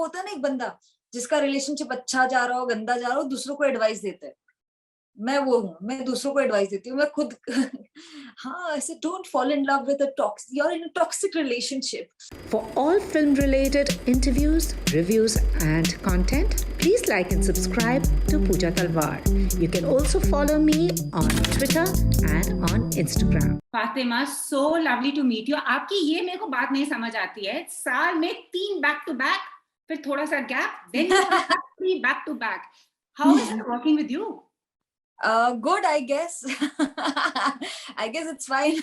वो होता है ना एक बंदा जिसका रिलेशनशिप अच्छा जा रहा हो, गंदा जा रहा हो, दूसरों को एडवाइस देता है। मैं वो हूँ, मैं दूसरों को एडवाइस देती हूँ, मैं खुद हाँ, ऐसे don't fall in love with a toxic, you are in a toxic relationship. For all film related interviews, reviews, and content, please like and subscribe to Pooja Talwar. You can also follow me on Twitter and on Instagram. Fatima, so lovely to meet you. आपकी ये मेरे को बात नहीं समझ आती है, साल में 3 बैक टू बैक, फिर थोड़ा सा gap, then you have 3 back to back. How is it working with you? Good, I guess. I guess it's fine.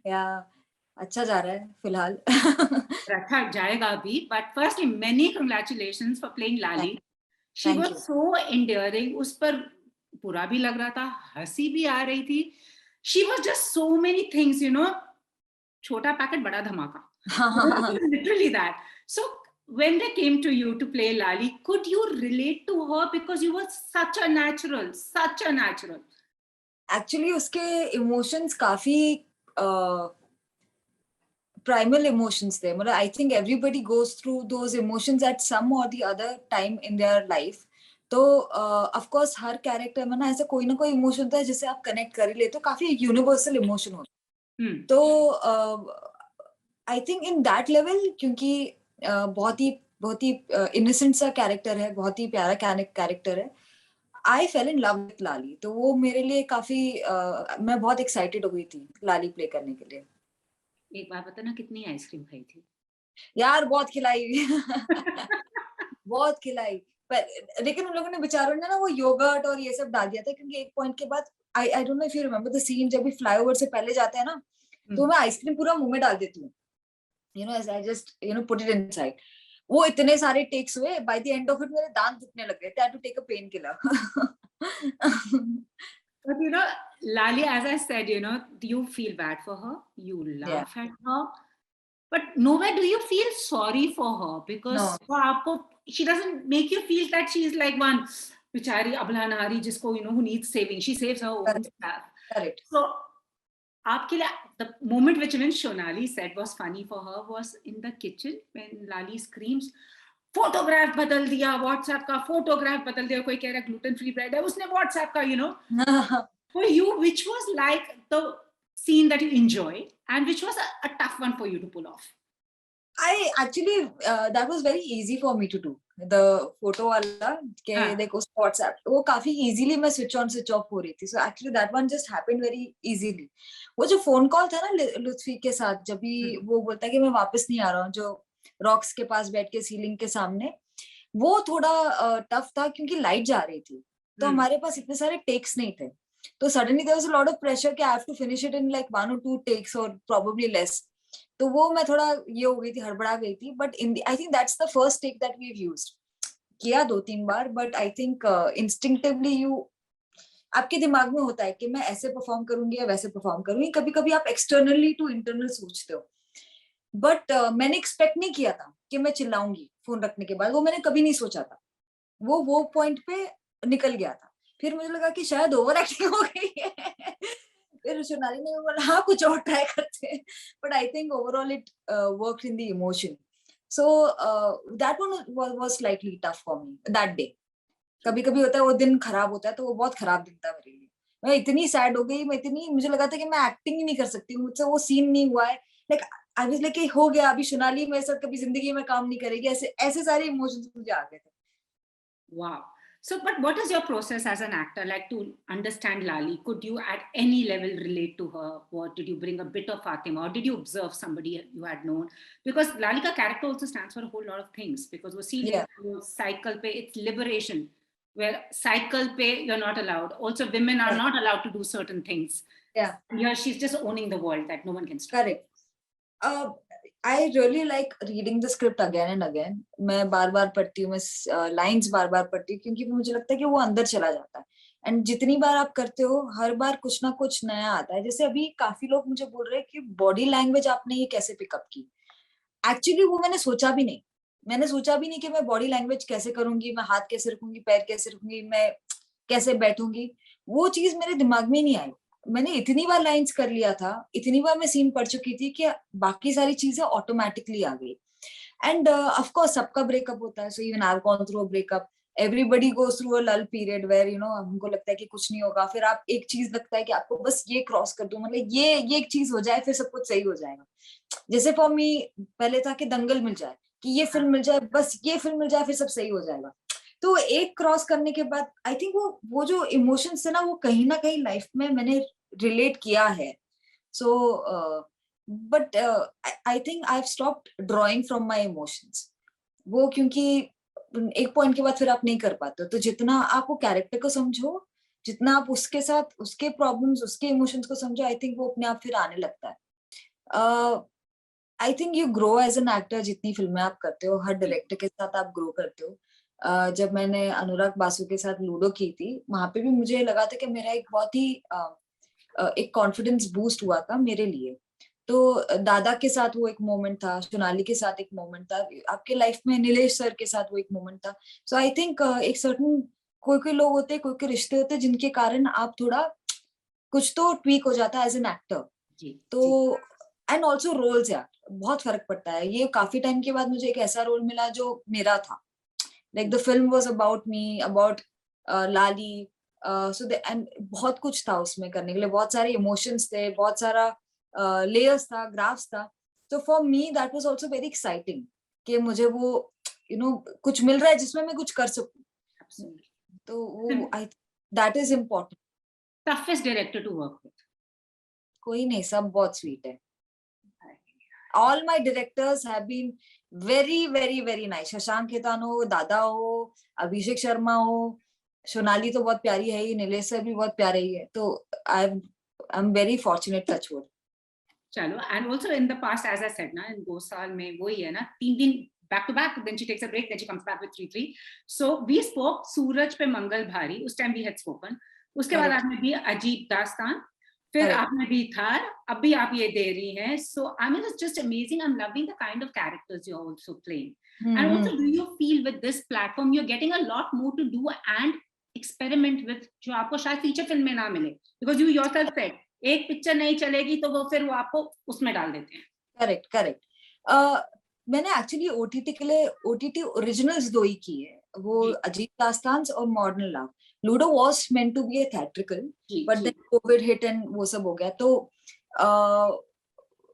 Yeah, अच्छा जा रहा है फिलहाल. रखा जाएगा अभी, but firstly many congratulations for playing Lali. She Thank was you. so endearing. उस पर बुरा भी लग रहा था, हंसी भी आ रही थी. She was just so many things, you know. छोटा पैकेट बड़ा धमाका. Literally that. So when they came to you to play Lali, could you relate to her because you were such a natural, such a natural? Actually उसके emotions काफी primal emotions थे. मतलब I think everybody goes through those emotions at some or the other time in their life. तो of course her character में ना ऐसा कोई ना कोई emotion होता है जिससे आप connect कर ही लेते हो, काफी universal emotion होता है. तो I think in that level, क्योंकि बहुत ही innocent सा character है, बहुत ही प्यारा character है. I fell in love with लाली. तो वो मेरे लिए काफी मैं बहुत excited हो गई थी लाली play करने के लिए. एक बार बता ना, कितनी आइसक्रीम खाई थी? यार बहुत खिलाई. बहुत खिलाई. पर लेकिन उन लोगों ने बेचारों ने ना वो योगर्ट और ये सब डाल दिया था, क्योंकि एक पॉइंट के बाद I don't know if you remember the scene, जब भी फ्लाईओवर से पहले जाते हैं ना, तो मैं आइसक्रीम पूरा मुंह में डाल देती हूँ. You know, as I just put it inside. वो इतने सारे टेक्स हुए, by the end of it मेरे दांत दुखने लग गए. I had to take a painkiller. But you know, Lali, as I said, you know, you feel bad for her, you laugh at her, but nowhere do you feel sorry for her, because she doesn't make you feel that she's like one bichari abla nari jisko, you know, who needs saving. She saves her own stuff. Correct. So aapke liye, the moment which even Shonali said was funny for her was in the kitchen when Lali screams, photograph बदल दिया, WhatsApp का photograph बदल दिया, कोई कह रहा है gluten free bread है, उसने व्हाट्सएप का, you know. For you, which was like the scene that you enjoy and which was a tough one for you to pull off? I actually that was very easy for me to do. The photo वाला के देखो WhatsApp, वो काफी easily मैं switch on switch off हो रही थी. So actually that one just happened very easily. वो जो phone call था ना लुत्फी के साथ, जब भी वो बोलता है कि मैं वापस नहीं आ रहा हूँ, जो रॉक्स के पास बैठ के सीलिंग के सामने, वो थोड़ा टफ था क्योंकि लाइट जा रही थी. तो हमारे पास इतने सारे टेक्स नहीं थे. तो suddenly there was a lot of pressure कि I have to finish it in like 1 or 2 takes or probably less. तो वो मैं थोड़ा ये हो गई थी, हड़बड़ा गई थी. But I think that's the first take that we've used. किया 2-3 बार, बट I think instinctively आपके दिमाग में होता है कि मैं ऐसे परफॉर्म करूंगी या वैसे परफॉर्म करूंगी. कभी कभी आप एक्सटर्नली टू इंटरनल सोचते हो. बट मैंने एक्सपेक्ट नहीं किया था कि मैं चिल्लाऊंगी फोन रखने के बाद. वो मैंने कभी नहीं सोचा था. वो पॉइंट पे निकल गया था. फिर मुझे लगा कि शायद ओवर एक्टिंग हो गई है. फिर सोनाली ने बोला हाँ कुछ और ट्राई करते हैं. But I think overall it worked in the emotion. So that one was slightly tough for me that day. कभी कभी होता है वो दिन खराब होता है, तो वो बहुत खराब दिन था मेरे लिए. मैं इतनी सैड हो गई, मुझे लगा था कि मैं एक्टिंग ही नहीं कर सकती हूँ, मुझसे वो सीन नहीं हुआ है. लाइक आई वाज लाइक हो गया, अभी सोनाली मेरे साथ कभी जिंदगी में काम नहीं करेगी. ऐसे सारे इमोशंस मुझे आ गए थे. Wow. So, but what is your process as an actor, like to understand Lali? Could you at any level relate to her? What did you bring a bit of Fatima, or did you observe somebody you had known? Because Lali ka character also stands for a whole lot of things. Because we see cycle pe, it's liberation. Where cycle pe you're not allowed. Also, women are not allowed to do certain things. Yeah. Here she's just owning the world that no one can stop. Correct. I really like reading the script again and again. मैं बार-बार पढ़ती हूँ, मैं lines बार-बार पढ़ती हूँ, क्योंकि मुझे लगता है कि वो अंदर चला जाता है. एंड जितनी बार आप करते हो, हर बार कुछ ना कुछ नया आता है. जैसे अभी काफी लोग मुझे बोल रहे हैं कि बॉडी लैंग्वेज आपने ये कैसे पिकअप की. एक्चुअली वो मैंने सोचा भी नहीं कि मैं बॉडी लैंग्वेज कैसे करूंगी, मैं हाथ कैसे रखूंगी, पैर कैसे रखूंगी, मैं कैसे बैठूंगी. वो चीज मेरे दिमाग में नहीं आई. मैंने इतनी बार लाइंस कर लिया था, इतनी बार मैं सीन पढ़ चुकी थी कि बाकी सारी चीजें ऑटोमेटिकली आ गई. एंड ऑफ कोर्स सबका ब्रेकअप होता है, so even I have gone through a breakup, everybody goes through a लल पीरियड वेयर यू नो हमको लगता है कि कुछ नहीं होगा, फिर आप एक चीज लगता है कि आपको बस ये क्रॉस कर दो, मतलब ये एक चीज हो जाए फिर सब कुछ सही हो जाएगा। जैसे फॉर मी पहले था कि दंगल मिल जाए, कि ये फिल्म मिल जाए, बस ये फिल्म मिल जाए फिर सब सही हो जाएगा। तो एक क्रॉस करने के बाद आई थिंक वो जो इमोशंस थे ना वो कहीं ना कहीं लाइफ में मैंने रिलेट किया है। So but I think I have stopped drawing from my emotions, वो क्योंकि एक पॉइंट के बाद फिर आप नहीं कर पाते, तो जितना आप वो कैरेक्टर को समझो, जितना आप उसके साथ उसके प्रॉब्लम्स उसके इमोशंस को समझो, आई थिंक वो अपने आप फिर आने लगता है। I think you grow as an actor, जितनी फिल्में आप करते हो, हर डायरेक्टर के साथ आप ग्रो करते हो। जब मैंने अनुराग बासु के साथ लूडो की थी, वहां पे भी मुझे लगा था कि मेरा एक बहुत ही एक कॉन्फिडेंस बूस्ट हुआ था मेरे लिए। तो दादा के साथ वो एक मोमेंट था, सोनाली के साथ एक मोमेंट था, आपके लाइफ में नीलेश सर के साथ वो एक मोमेंट था। सो आई थिंक एक सर्टन कोई कोई लोग होते हैं, कोई कोई रिश्ते होते हैं जिनके कारण आप थोड़ा कुछ तो ट्वीक हो जाता है एज एन एक्टर। जी, तो एंड ऑल्सो रोल्स, यार बहुत फर्क पड़ता है। ये काफी टाइम के बाद मुझे एक ऐसा रोल मिला जो मेरा था, like the film was about me, about Lali, so and बहुत कुछ था उसमें करने के लिए, बहुत सारे इमोशंस थे, बहुत सारा लेयर्स था, ग्राफ्स था। तो for me that was also very exciting कि मुझे वो यू नो कुछ मिल रहा है जिसमें मैं कुछ कर सकूं। absolutely. तो वो I that is important. Toughest director to work with? कोई नहीं, सब बहुत स्वीट है। All my directors have been very, very, very nice. Shashank Khetan हो, दादा हो, अभिषेक शर्मा हो, सोनाली तो बहुत प्यारी है ही, नीलेश सर भी बहुत प्यारे ही है। तो I'm very fortunate, touch wood. चलो, and also in the past, as I said ना, in 2 साल में वही है ना, 3 दिन back to back, then she takes a break, then she comes back with 3-3. So we spoke सूरज पे मंगल भारी, उस time we had spoken. उसके बाद आपने भी अजीब दास्तान, फिर आपने भी थार, अभी आप ये दे रही हैं. So I mean, it's just amazing. I'm loving the kind of characters you're also playing. And also, do you feel with this platform you're getting a lot more to do and experiment with, जो आपको शायद feature film में ना मिले, because you yourself said एक picture नहीं चलेगी तो वो फिर वो आपको उसमें डाल देते हैं. Correct correct. मैंने एक्चुअली ओटीटी के लिए ओटीटी ओरिजिनल्स 2 ही की है, वो अजीब दास्तान और modern love. Ludo was meant to be a theatrical, but then COVID hit and वो सब हो गया। तो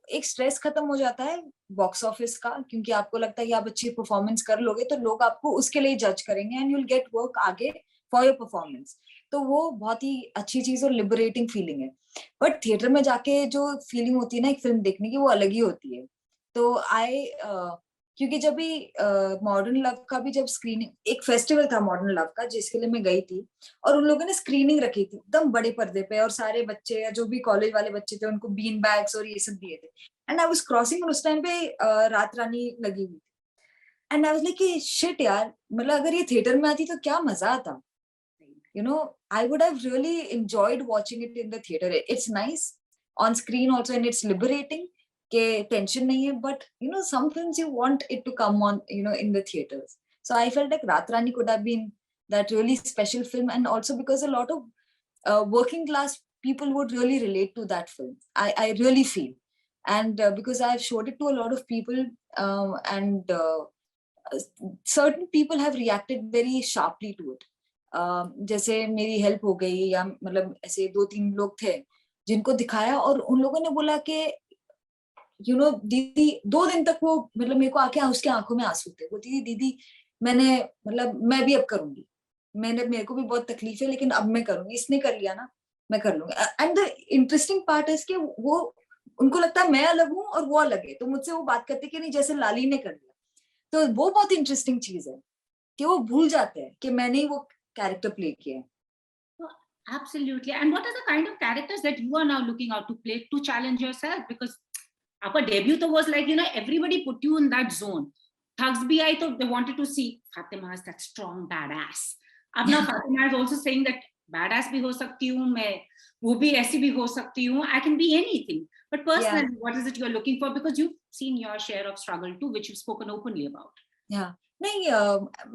एक स्ट्रेस खत्म हो जाता है बॉक्स ऑफिस का, क्योंकि आपको लगता है कि आप अच्छी परफॉर्मेंस कर लोगे तो लोग आपको उसके लिए जज करेंगे and you will get work आगे फॉर योर परफॉर्मेंस। तो वो बहुत ही अच्छी चीज और लिबरेटिंग फीलिंग है। बट थिएटर में जाके जो फीलिंग होती है ना एक फिल्म देखने की, वो अलग ही होती है। तो क्योंकि जब भी मॉडर्न लव का भी जब स्क्रीनिंग, एक फेस्टिवल था मॉडर्न लव का जिसके लिए मैं गई थी, और उन लोगों ने स्क्रीनिंग रखी थी एकदम बड़े पर्दे पे, और सारे बच्चे या जो भी कॉलेज वाले बच्चे थे उनको बीन बैग्स और ये सब दिए थे। एंड आई वाज क्रॉसिंग, और उस टाइम पे रात रानी लगी हुई थी। And I was like shit यार, मतलब अगर ये थिएटर में आती तो क्या मजा आता। You know, I would have really enjoyed watching it in the theater. It's nice on screen also, and it's liberating. के tension नहीं है, but you know, some films you want it to come on, you know, in the theaters. So I felt like Raat Rani could have been that really special film, and also because a lot of working class people would really relate to that film. I really feel, and because I've showed it to a lot of people, and certain people have reacted very sharply to it. जैसे मेरी help हो गई, या मतलब ऐसे 2-3 लोग थे जिनको दिखाया और उन लोगों ने बोला कि यू नो दीदी, 2 दिन तक वो मतलब मेरे को आके उसके आंखों में आंसू थे, वो दीदी मैंने मतलब मैं भी अब करूंगी, मेरे को भी बहुत तकलीफ है लेकिन अब मैं करूंगी, इसने कर लिया ना मैं कर लूंगी। And the interesting part is कि वो उनको लगता है मैं अलग हूँ और वो अलग है, तो मुझसे वो बात करते कि नहीं जैसे लाली ने कर लिया। तो वो बहुत इंटरेस्टिंग चीज है कि वो भूल जाते हैं कि मैंने ही वो character play kiya. Absolutely. And what are the kind of characters that you are now looking out to play to challenge yourself? Because our debut was like, you know, everybody put you in that zone. Thugs bhi aayi to they wanted to see Fatima as that strong badass. Ab now Fatima is also saying that badass bhi ho sakti hu, main wo bhi aisi bhi ho sakti hu, I can be anything. But personally, what is it you are looking for? Because you've seen your share of struggle too, which you've spoken openly about. Yeah. नहीं,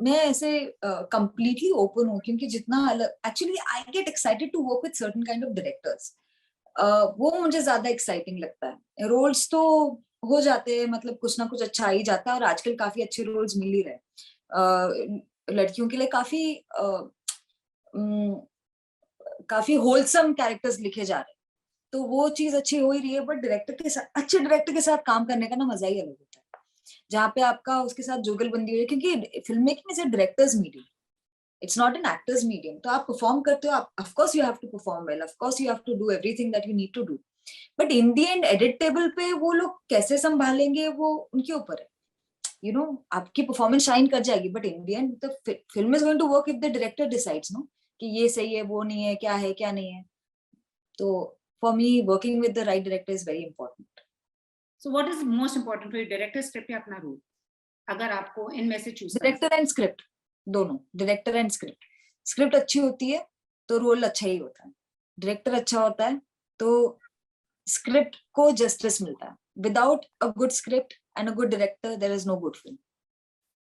मैं ऐसे completely open हूँ, क्योंकि जितना actually I get excited to work with certain kind of directors, वो मुझे ज्यादा exciting लगता है। रोल्स तो हो जाते हैं, मतलब कुछ ना कुछ अच्छा आ ही जाता है, और आजकल काफी अच्छे रोल्स मिल ही रहे लड़कियों के लिए। काफी होलसम कैरेक्टर्स लिखे जा रहे हैं, तो वो चीज अच्छी हो ही रही है। बट डायरेक्टर के साथ, अच्छे डायरेक्टर के साथ काम करने का ना मजा ही अलग होता है, जहाँ पे आपका उसके साथ जुगलबंदी हो रही है, क्योंकि film making is a director's medium, it's not an actor's medium. तो आप परफॉर्म करते हो, आप of course you have to perform well, of course you have to do everything that you need to do, but in the end edit table पे वो लोग कैसे संभालेंगे वो उनके ऊपर है। आपकी परफॉर्मेंस शाइन कर जाएगी, but in the end the film is going to work if the director decides no कि ये सही है, वो नहीं है, क्या नहीं है। तो for me working with the right director is very important. So what is most important for director, script या अपना रोल? अगर आपको इनमें से चूज करना। डायरेक्टर एंड स्क्रिप्ट, दोनों। डायरेक्टर एंड स्क्रिप्ट, स्क्रिप्ट अच्छी होती है तो रोल अच्छा ही होता है, डायरेक्टर अच्छा होता है तो स्क्रिप्ट को जस्टिस मिलता है। Without a good script and a good director there is no good film.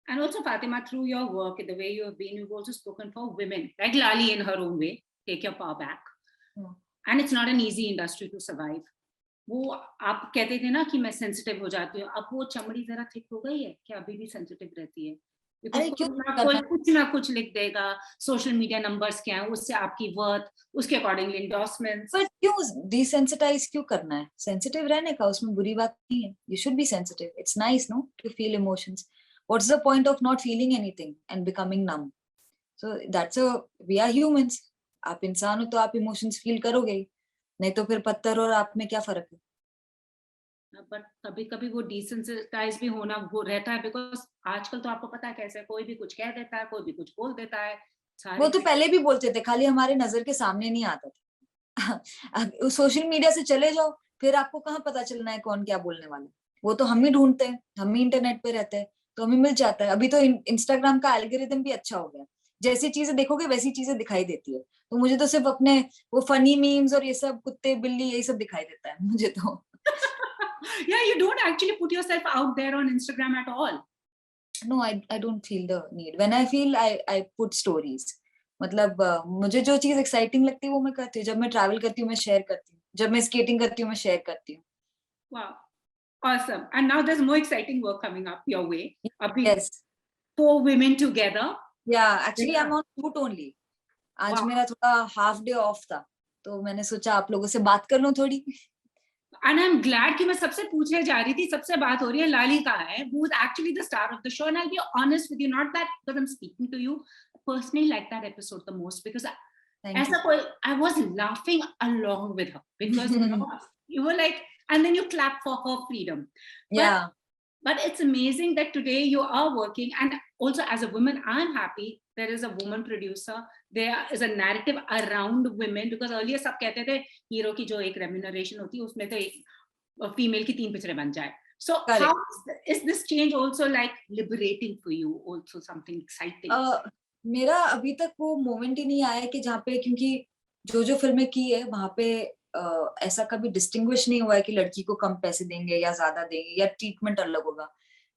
And also, Fatima, through your work, the way you have been, you've also spoken for women, like Lali in her own way. Take your power back. And it's not an easy industry to survive. वो आप कहते थे ना कि मैं sensitive हो जाती हूँ, अब वो चमड़ी जरा थिक हो गई है कि अभी भी सेंसिटिव रहती है? कोई कुछ ना कुछ लिख देगा, सोशल मीडिया नंबर्स क्या है, उससे आपकी वर्थ, उसके अकॉर्डिंगली एंडोर्समेंट्स। पर क्यों डिसेंसिटाइज क्यों करना है? सेंसिटिव रहने का उसमें बुरी बात नहीं है, you should be sensitive, it's nice no to feel emotions. What's the point of not feeling anything and becoming numb? So that's a, we are humans, आप इंसान हो तो आप इमोशंस फील करोगे ही, नहीं तो फिर पत्थर और आप में क्या फर्क है? बट कभी कभी वो डिसेंसिटाइज भी होना वो रहता है, बिकॉज आजकल तो आपको पता है कैसे कोई भी कुछ कह देता है, कोई भी कुछ बोल देता है। वो तो पहले भी बोलते थे, खाली हमारे नजर के सामने नहीं आता था। सोशल मीडिया से चले जाओ, फिर आपको कहाँ पता चलना है कौन क्या बोलने वाला। वो तो हम ही ढूंढते हैं, हम ही इंटरनेट पे रहते हैं, तो हमें मिल जाता है। अभी तो इंस्टाग्राम का एल्गोरिदम भी अच्छा हो गया, जैसी चीजें देखोगे वैसी चीजें दिखाई देती है। तो मुझे तो सिर्फ अपने वो फनी मीम्स और ये सब, कुत्ते बिल्ली यही सब दिखाई देता है मुझे तो। Yeah, you don't actually put yourself out there on Instagram at all. No, I don't feel the need. When I feel, I put stories. मतलब मुझे जो चीज एक्साइटिंग लगती है वो मैं करती हूँ। जब मैं ट्रैवल करती हूँ मैं शेयर करती हूँ, जब मैं स्केटिंग करती हूँ मैं शेयर करती हूँ। Wow, awesome. And now there's more exciting work coming up your way. Yes. 4 women together. Yeah, actually I'm on shoot only. आज मेरा थोड़ा हाफ डे ऑफ था, तो मैंने सोचा आप लोगों से बात कर लूं थोड़ी। And I'm glad कि मैं सबसे पूछने जा रही थी, सबसे बात हो रही है लाली कहाँ है, who is actually the star of the show. And I'll be honest with you, not that because I'm speaking to you, personally like that episode the most because I was laughing along with her because you were like, and then you clap for her freedom. Yeah. But it's amazing that today you are working, and also as a woman, I'm happy there is a woman producer. There is a narrative around women because earlier सब कहते थे hero की जो एक remuneration होती है उसमें तो एक फीमेल की 3 पिक्चरें बन जाए. So how is this change also like liberating for you? Also something exciting? मेरा अभी तक वो मोमेंट ही नहीं आया कि जहाँ पे, क्योंकि जो फिल्में की है वहां पे ऐसा कभी डिस्टिंग्विश नहीं हुआ है कि लड़की को कम पैसे देंगे या ज्यादा देंगे या ट्रीटमेंट अलग होगा।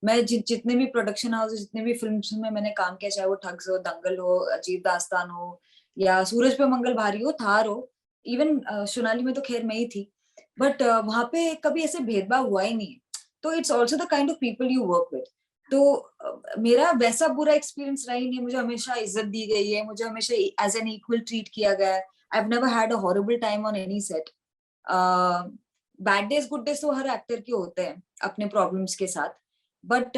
मैं जितने भी प्रोडक्शन हाउस, जितने भी फिल्म में मैंने काम किया, चाहे वो ठग्स हो, दंगल हो, अजीब दास्तान हो, या सूरज पे मंगल भारी हो, थार हो, इवन सोनाली में तो खैर मैं ही थी, बट वहां पे कभी ऐसे भेदभाव हुआ ही नहीं है। तो it's also the kind of people you work with. तो मेरा वैसा बुरा एक्सपीरियंस रहा ही नहीं, मुझे हमेशा इज्जत दी गई है, मुझे हमेशा एज एन इक्वल ट्रीट किया गया है। I've never had a horrible time on any set. Bad days, good days तो हर एक्टर के होते हैं अपने प्रॉब्लम्स के साथ, बट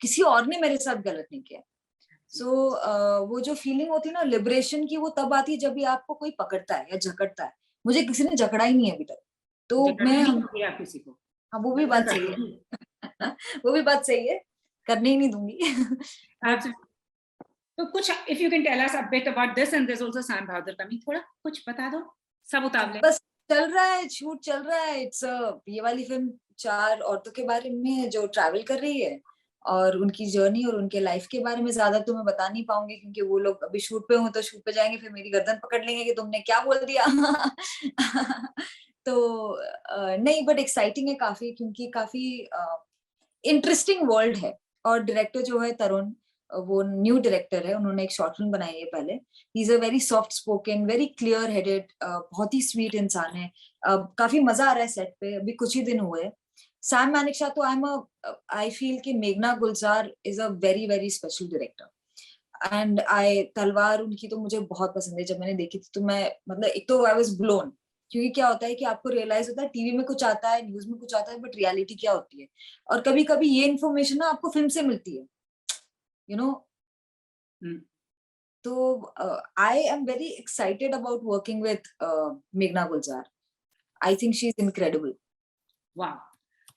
किसी और ने मेरे साथ गलत नहीं किया। सो वो जो फीलिंग होती है ना लिबरेशन की, वो तब आती है जब भी आपको कोई पकड़ता है या जकड़ता है। मुझे किसी ने जकड़ा ही नहीं है अभी तक, तो मैं किसी को, हाँ वो भी बात सही है वो भी बात सही है, करने ही नहीं दूंगी। तो कुछ if you can tell us a bit about this, and there's also Sam Bhadar coming, थोड़ा कुछ बता दो, सब उतार ले। बस चल रहा है, शूट चल रहा है। इट्स ये वाली फिल्म 4 औरतों के बारे में है जो ट्रैवल कर रही है, और उनकी जर्नी और उनके लाइफ के बारे में ज्यादा तो मैं बता नहीं पाऊंगी, क्योंकि वो लोग अभी शूट पे हो, तो शूट पे जाएंगे फिर मेरी गर्दन पकड़ लेंगे कि तुमने क्या बोल दिया तो नहीं, बट एक्साइटिंग है काफी, क्योंकि काफी इंटरेस्टिंग वर्ल्ड है। और डायरेक्टर जो है तरुण, वो न्यू डायरेक्टर है, उन्होंने एक शॉर्ट फिल्म बनाई है पहले। He is a very soft spoken, very clear headed, बहुत ही स्वीट इंसान है। काफी मजा आ रहा है सेट पे, अभी कुछ ही दिन हुए। Sam Manekshaw तो I feel कि मेघना गुलजार is a very very special director. And तलवार उनकी तो मुझे बहुत पसंद है. जब मैंने देखी थी तो मैं मतलब एक तो I was blown. क्योंकि क्या होता है कि आपको रियलाइज होता है टीवी में कुछ आता है, न्यूज में कुछ आता है, बट रियलिटी क्या होती है. और कभी कभी ये इन्फॉर्मेशन ना आपको फिल्म से मिलती है, यू नो. तो I am very excited about working with मेघना Gulzar. I think she is incredible. वाह.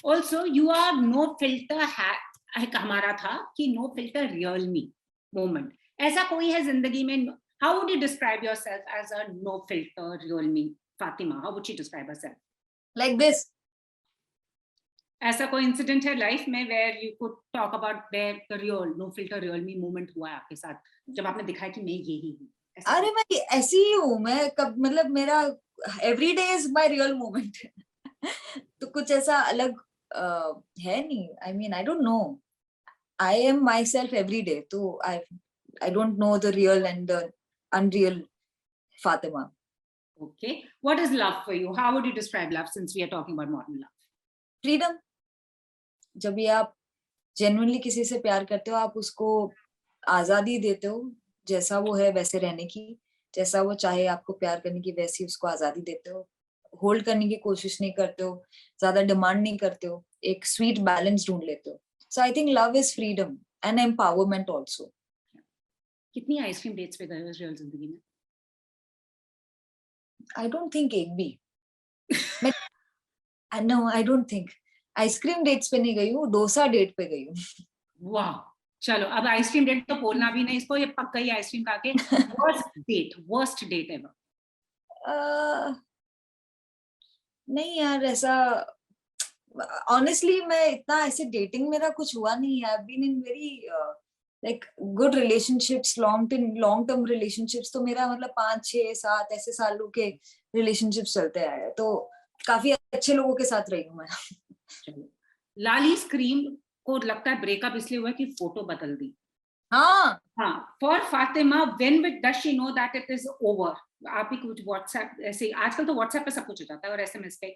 Also you are no filter हमारा था कि no filter real me moment. ऐसा कोई है जिंदगी में? How would you describe yourself as a no filter real me Fatima? How would she describe herself? Like this. ऐसा कोई इंसिडेंट है लाइफ में where you could talk about where the real no filter real me moment हुआ है आपके साथ, जब आपने दिखाया कि मैं यही हूँ? अरे मैं ऐसी ही हूँ. मैं कब मतलब मेरा every day is my real moment. तो कुछ ऐसा अलग है नहीं. I mean I don't know. I am myself every day. तो I don't know the real and the unreal Fatima. Okay, what is love for you? How would you describe love, since we are talking about modern love? Freedom. जब भी आप genuinely किसी से प्यार करते हो, आप उसको आजादी देते हो जैसा वो है वैसे रहने की. जैसा वो चाहे आपको प्यार करने की वैसी उसको आजादी देते हो. होल्ड करने की कोशिश नहीं करते हो, ज्यादा डिमांड नहीं करते हो, एक स्वीट बैलेंस ढूंढ लेते हो. So I think love is freedom and empowerment also. कितनी आइसक्रीम डेट्स पे गए हो रियल जिंदगी में? आई डोंट थिंक एक भी. No I don't think. Ice cream dates पे नहीं गई हूँ, डोसा डेट पे गई हूँ. वाह. चलो अब आइसक्रीम डेट तो बोलना भी नहीं इसको, ये पक्का ही आइसक्रीम खा के. Worst date ever? नहीं यार, ऐसा ऑनेस्टली मैं इतना ऐसे डेटिंग मेरा कुछ हुआ नहीं है. I have been in very like good relationships, long term relationships. तो मेरा मतलब 5 6 7 ऐसे सालों के रिलेशनशिप्स चलते आए. तो काफी अच्छे लोगों के साथ रही हूँ मैं. लाली स्क्रीम को लगता है ब्रेकअप इसलिए हुआ कि फोटो बदल दी. हाँ हाँ. For Fatima, when does she know that it is over? आप ही कुछ व्हाट्सएप ऐसे, आजकल तो व्हाट्सएप पे सब कुछ हो जाता है और एसएमएस पे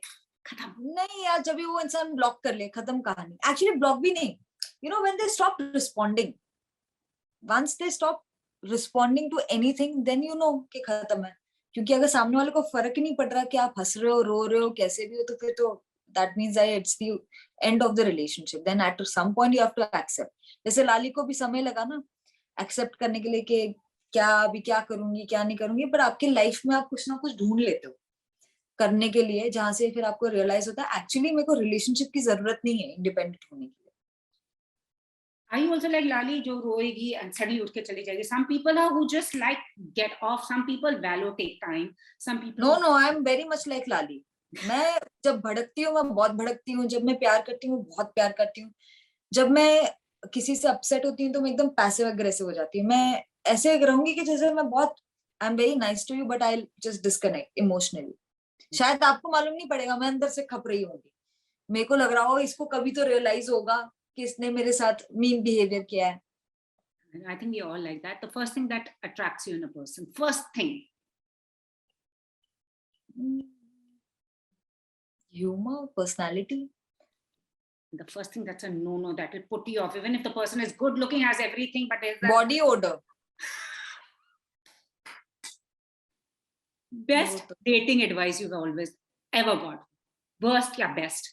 खत्म. नहीं यार, जब भी वो इंसान ब्लॉक कर ले, खत्म कहानी. एक्चुअली ब्लॉक भी नहीं, you know when they stop responding. Once they stop responding to anything, then you know कि खत्म है. क्योंकि अगर सामने वाले को फर्क ही नहीं पड़ रहा कि आप हंस रहे हो, रो रहे हो, कैसे भी हो, तो फिर तो that means it's the end of the relationship. Then at some point you have to accept. जैसे लाली को भी समय लगा ना एक्सेप्ट करने के लिए कि क्या अभी क्या करूंगी क्या नहीं करूंगी. पर आपकी लाइफ में आप कुछ ना कुछ ढूंढ लेते हो करने के लिए, जहां से फिर आपको रियलाइज होता है एक्चुअली मेरे को रिलेशनशिप की जरूरत नहीं है इंडिपेंडेंट होने की. Are you also like Lali, जो रोएगी and suddenly उठ के चली जाएगी? Some people are who just like get off. Some people value take time. Some people. No, I am very much like Lali. मैं जब भड़कती हूँ मैं बहुत भड़कती हूँ. जब मैं प्यार करती हूँ बहुत प्यार करती हूँ. जब मैं किसी से अपसेट होती हूँ तो मैं एकदम पैसिव अग्रेसिव हो जाती हूँ. मैं ऐसे रहूंगी कि जैसे मैं बहुत I am very nice to you but I just disconnect emotionally. शायद आपको मालूम नहीं पड़ेगा, मैं अंदर से खप रही होंगी. मेरे को लग रहा हो इसको कभी तो रियलाइज होगा कि इसने मेरे साथ मीन बिहेवियर किया है. I think we all like that. The first thing that attracts you in a person, first thing. Humor, personality. The first thing that's a no, that will put you off, even if the person is good looking, has everything, but is that body odor. Best dating advice you've always ever got? Worst या best?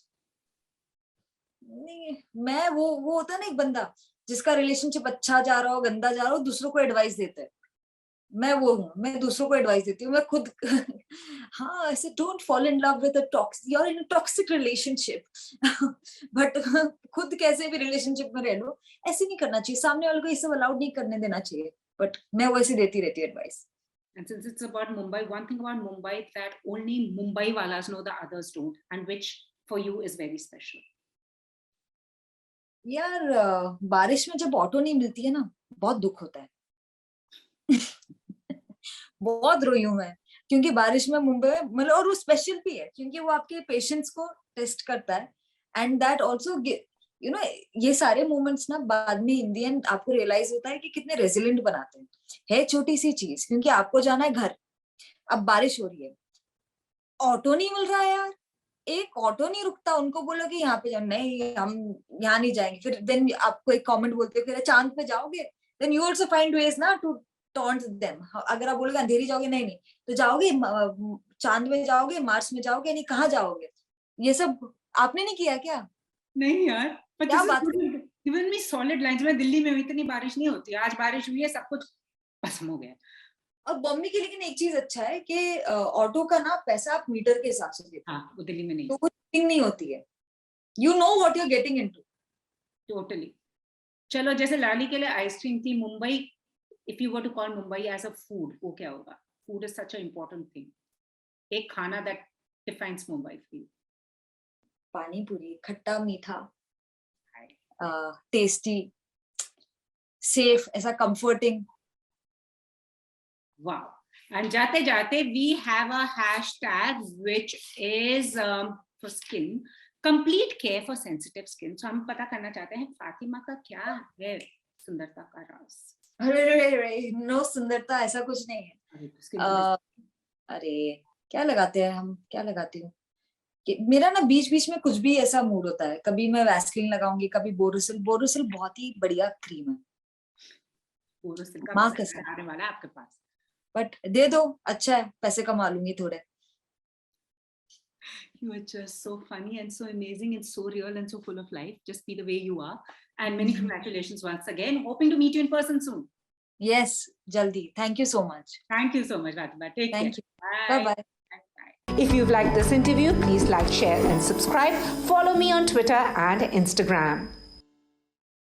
नहीं, मैं वो होता है ना एक बंदा जिसका रिलेशनशिप अच्छा जा रहा हो गंदा जा रहा हो, दूसरों को एडवाइस देता है. मैं वो हूँ, मैं दूसरों को एडवाइस देती हूँ. मैं खुद हाँ ऐसे don't fall in love with a toxic, you are in a toxic relationship. But खुद कैसे भी रिलेशनशिप में रह लो, ऐसे नहीं करना चाहिए. सामने वाले को ये सब अलाउड नहीं करने देना चाहिए. बट मैं वैसे देती रहती हूँ advice. And since it's about Mumbai, one thing about Mumbai that only Mumbai walas know, the others don't, and which for you is very special. यार बारिश में जब ऑटो नहीं मिलती है ना, बहुत दुख होता है. बहुत रोई हूं मैं, क्योंकि बारिश में मुंबई में मतलब, और वो स्पेशल भी है क्योंकि वो आपके पेशेंस को टेस्ट करता है. And that also you know, ये सारे मोमेंट्स ना बाद में इन दी एंड आपको रियलाइज होता है कि कितने रेजिलेंट बनाते हैं. है छोटी सी चीज, क्योंकि आपको जाना है घर, अब बारिश हो रही है, ऑटो नहीं मिल रहा है यार, एक ऑटो नहीं रुकता, उनको बोलो कि यहाँ पे जाओ, नहीं हम यहाँ नहीं जाएंगे, फिर देन आपको एक कमेंट बोलते हो, फिर चांद पे जाओगे, then you also find ways ना टू टॉन्ट देम। अगर आप बोलोगे अंधेरी जाओगे, नहीं नहीं, तो जाओगे चांद में जाओगे, मार्स में जाओगे, नहीं कहाँ जाओगे? ये सब आपने नहीं किया क्या? नहीं यार, but क्या this is बात good. Given me solid lines. मैं दिल्ली में हूँ, इतनी बारिश नहीं होती, आज बारिश हुई है, सब कुछ भस्म हो गया। और बॉम्बे के लेकिन एक चीज अच्छा है कि ऑटो का ना पैसा आप मीटर के हिसाब से देते हो, हाँ, वो दिल्ली में नहीं। तो कुछ थिंग नहीं होती है, you know what you are getting into. Totally. चलो, जैसे लाली के लिए आइसक्रीम थी, Mumbai, if you were to call Mumbai as a food, वो क्या होगा? Food is such a important thing, एक खाना that defines Mumbai for you. Pani puri, खट्टा मीठा, टेस्टी, सेफ, ऐसा कंफर्टिंग। Wow. And जाते जाते we have a hashtag which is for skin, complete care for sensitive skin. So हम पता करना चाहते हैं फातिमा का क्या है सुंदरता का राज? अरे नो, सुंदरता ऐसा कुछ नहीं है। अरे क्या लगाते हैं हम, क्या लगाती हूँ कि मेरा ना बीच बीच में कुछ भी ऐसा मूड होता है, कभी मैं वैसलीन लगाऊंगी, कभी बोरोसिल। बोरोसिल बहुत ही बढ़िया क्रीम है, बोरोसिल का माँ पैसा कसम। आने वाला है आपके पास, बट दे दो, अच्छा है, पैसे कमा लूंगी थोड़े। You are just so funny and so amazing and so real and so full of life. Just be the way you are. And many congratulations once again. Hoping to meet you in person soon. Yes, jaldi. Thank you so much. Thank you so much, Fatima. Take Thank care. you. Bye. Bye-bye. Bye. If you've liked this interview, please like, share, and subscribe. Follow me on Twitter and Instagram.